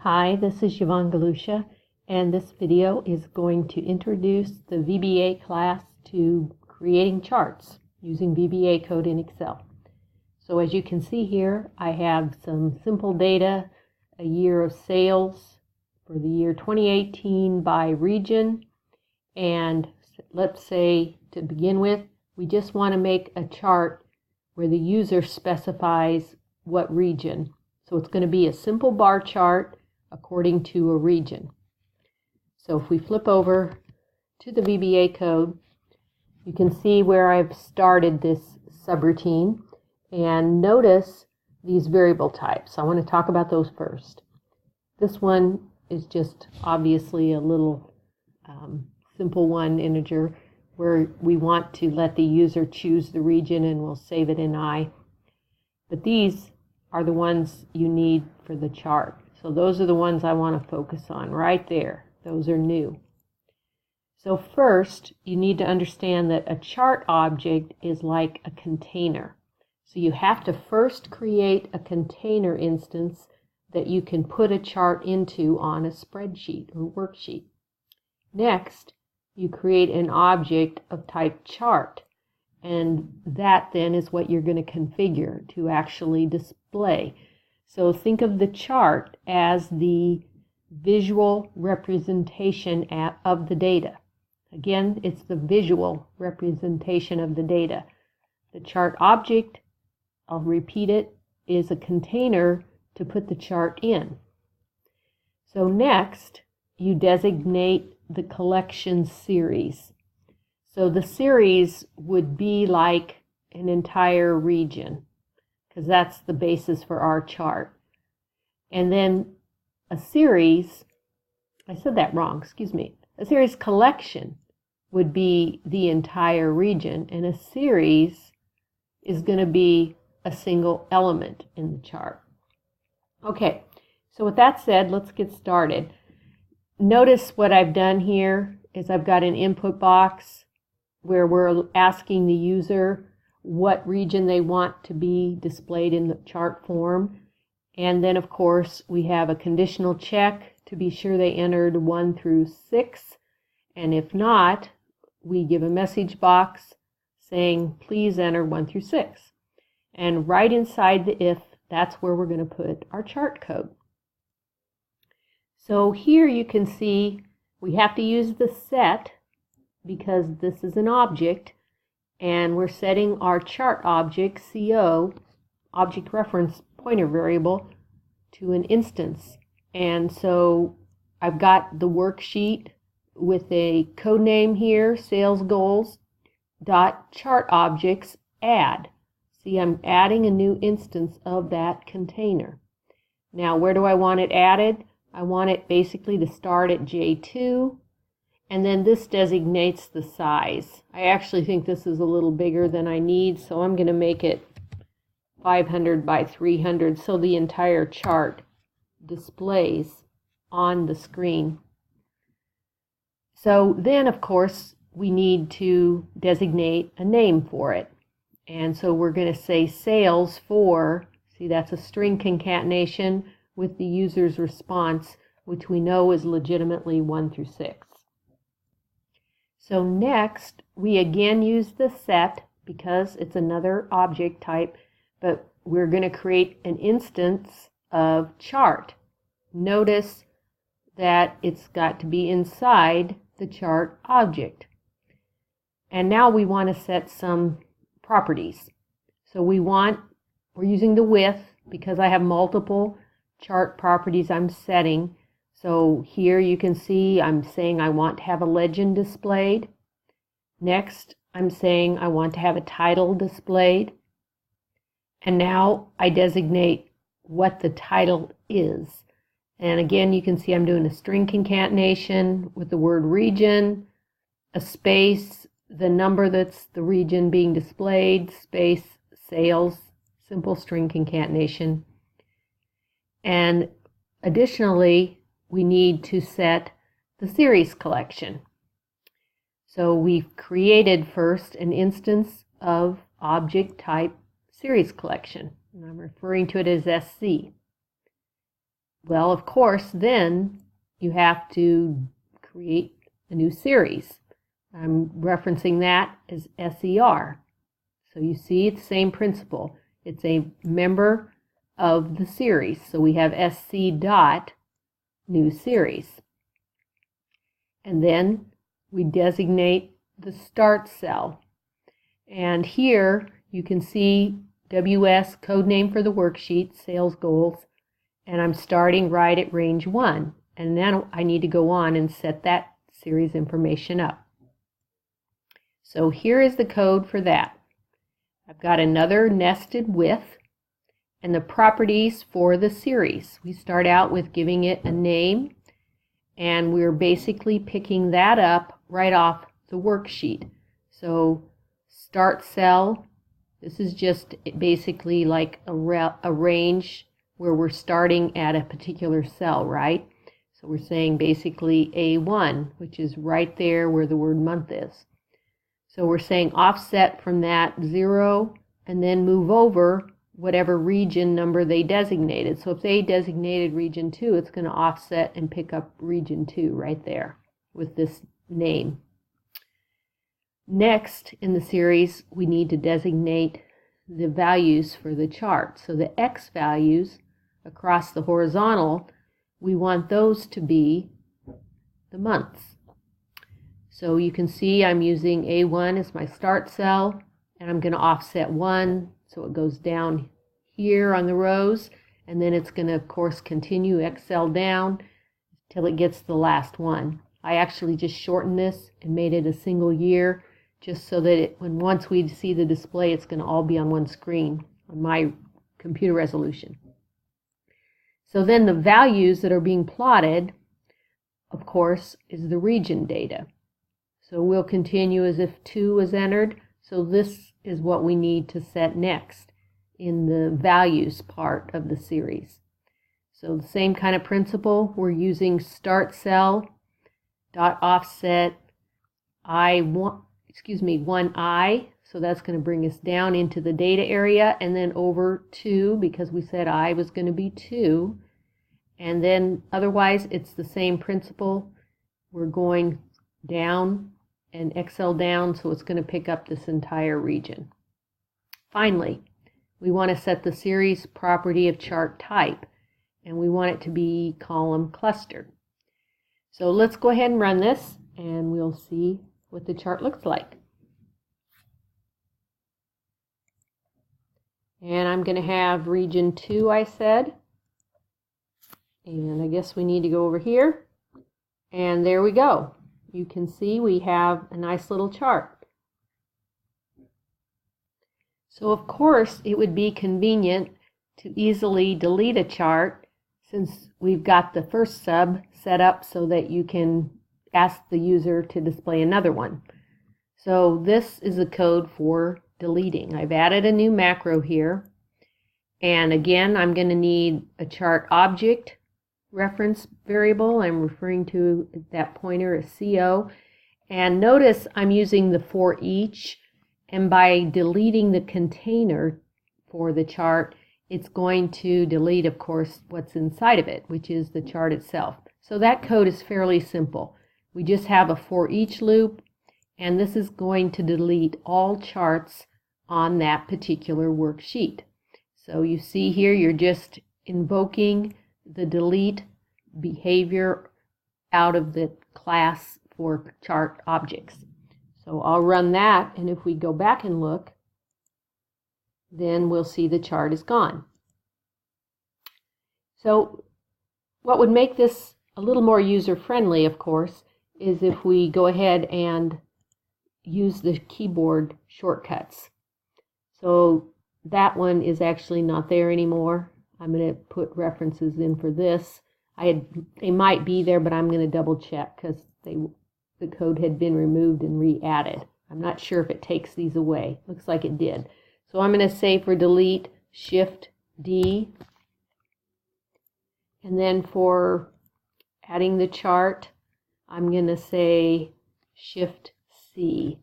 Hi, this is Yvonne Galusha, and this video is going to introduce the VBA class to creating charts using VBA code in Excel. So as you can see here, I have some simple data, a year of sales for the year 2018 by region, and let's say to begin with, we just want to make a chart where the user specifies what region. So it's going to be a simple bar chart according to a region. So if we flip over to the VBA code, you can see where I've started this subroutine, and notice these variable types. I want to talk about those first. This one is just obviously a little simple one, integer, where we want to let the user choose the region, and we'll save it in I. But these are the ones you need for the chart. So those are the ones I want to focus on right there. Those are new. So first, you need to understand that a chart object is like a container. So you have to first create a container instance that you can put a chart into on a spreadsheet or worksheet. Next, you create an object of type chart, and that then is what you're going to configure to actually display. So think of the chart as the visual representation of the data. Again, it's the visual representation of the data. The chart object, I'll repeat it, is a container to put the chart in. So next, you designate the collection series. So the series would be like an entire region, because that's the basis for our chart. And then a series, I said that wrong, excuse me. A series collection would be the entire region, and a series is going to be a single element in the chart. Okay, so with that said, let's get started. Notice what I've done here is I've got an input box where we're asking the user what region they want to be displayed in the chart form. And then, of course, we have a conditional check to be sure they entered 1 through 6. And if not, we give a message box saying, please enter 1 through 6. And right inside the if, that's where we're going to put our chart code. So here you can see we have to use the set because this is an object, and we're setting our chart object, CO, object reference pointer variable, to an instance. And so I've got the worksheet with a code name here, sales goals dot chart objects add. See, I'm adding a new instance of that container. Now, where do I want it added? I want it basically to start at J2, and then this designates the size. I actually think this is a little bigger than I need, so I'm going to make it 500 by 300 so the entire chart displays on the screen. So then, of course, we need to designate a name for it. And so we're going to say sales for, see, that's a string concatenation with the user's response, which we know is legitimately 1 through 6. So next, we again use the set because it's another object type, but we're going to create an instance of chart. Notice that it's got to be inside the chart object. And now we want to set some properties. So we're using the with because I have multiple chart properties I'm setting. So here you can see I'm saying I want to have a legend displayed. Next, I'm saying I want to have a title displayed. And now I designate what the title is. And again, you can see I'm doing a string concatenation with the word region, a space, the number that's the region being displayed, space, sales, simple string concatenation. And additionally, we need to set the series collection. So we've created first an instance of object type series collection, and I'm referring to it as SC. Well, of course, then you have to create a new series. I'm referencing that as SER. So you see, it's the same principle. It's a member of the series. So we have SC dot new series. And then we designate the start cell. And here you can see WS, code name for the worksheet, sales goals, and I'm starting right at range 1. And then I need to go on and set that series information up. So here is the code for that. I've got another nested with, and the properties for the series. We start out with giving it a name, and we're basically picking that up right off the worksheet. So start cell, this is just basically like a range where we're starting at a particular cell, right? So we're saying basically A1, which is right there where the word month is. So we're saying offset from that 0 and then move over whatever region number they designated. So if they designated region 2, it's going to offset and pick up region 2 right there with this name. Next in the series, we need to designate the values for the chart. So the X values across the horizontal, we want those to be the months. So you can see I'm using A1 as my start cell, and I'm going to offset 1, so it goes down here on the rows, and then it's going to, of course, continue XL down till it gets the last one. I actually just shortened this and made it a single year, just so that once we see the display, it's going to all be on one screen on my computer resolution. So then the values that are being plotted, of course, is the region data. So we'll continue as if 2 is entered. So this is what we need to set next in the values part of the series. So the same kind of principle, we're using start cell dot offset I1, 1I. So that's going to bring us down into the data area, and then over 2 because we said I was going to be 2. And then otherwise it's the same principle. We're going down and XL down, so it's going to pick up this entire region. Finally, we want to set the series property of chart type, and we want it to be column clustered. So let's go ahead and run this, and we'll see what the chart looks like. And I'm going to have region 2, I said. And I guess we need to go over here. And there we go. You can see we have a nice little chart. So of course it would be convenient to easily delete a chart, since we've got the first sub set up so that you can ask the user to display another one. So this is the code for deleting. I've added a new macro here, and again I'm going to need a chart object reference variable. I'm referring to that pointer as CO, and notice I'm using the for each, and by deleting the container for the chart, it's going to delete, of course, what's inside of it, which is the chart itself. So that code is fairly simple. We just have a for each loop, and this is going to delete all charts on that particular worksheet. So you see here, you're just invoking the delete behavior out of the class for chart objects. So I'll run that, and if we go back and look, then we'll see the chart is gone. So what would make this a little more user-friendly, of course, is if we go ahead and use the keyboard shortcuts. So that one is actually not there anymore. I'm going to put references in for this. They might be there, but I'm going to double check because the code had been removed and re-added. I'm not sure if it takes these away. Looks like it did. So I'm going to say for delete, Shift D. And then for adding the chart, I'm going to say Shift C.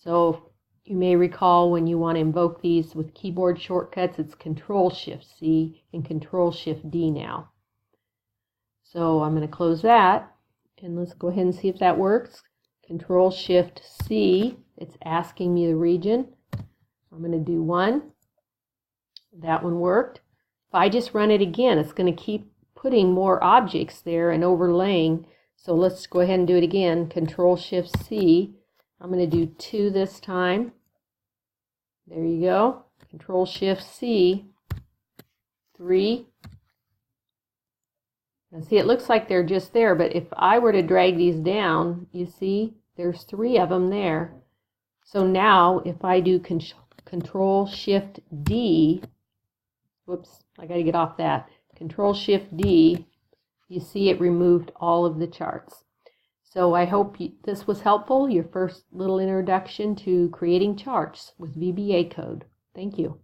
So you may recall when you want to invoke these with keyboard shortcuts, it's Control Shift C and Control Shift D now. So I'm going to close that, and let's go ahead and see if that works. Control-Shift-C, it's asking me the region. I'm going to do 1. That one worked. If I just run it again, it's going to keep putting more objects there and overlaying. So let's go ahead and do it again. Control-Shift-C. I'm going to do 2 this time. There you go. Control-Shift-C. 3. Now see, it looks like they're just there, but if I were to drag these down, you see, there's 3 of them there. So now, if I do Control-Shift-D, whoops, I got to get off that. Control-Shift-D, you see it removed all of the charts. So I hope this was helpful, your first little introduction to creating charts with VBA code. Thank you.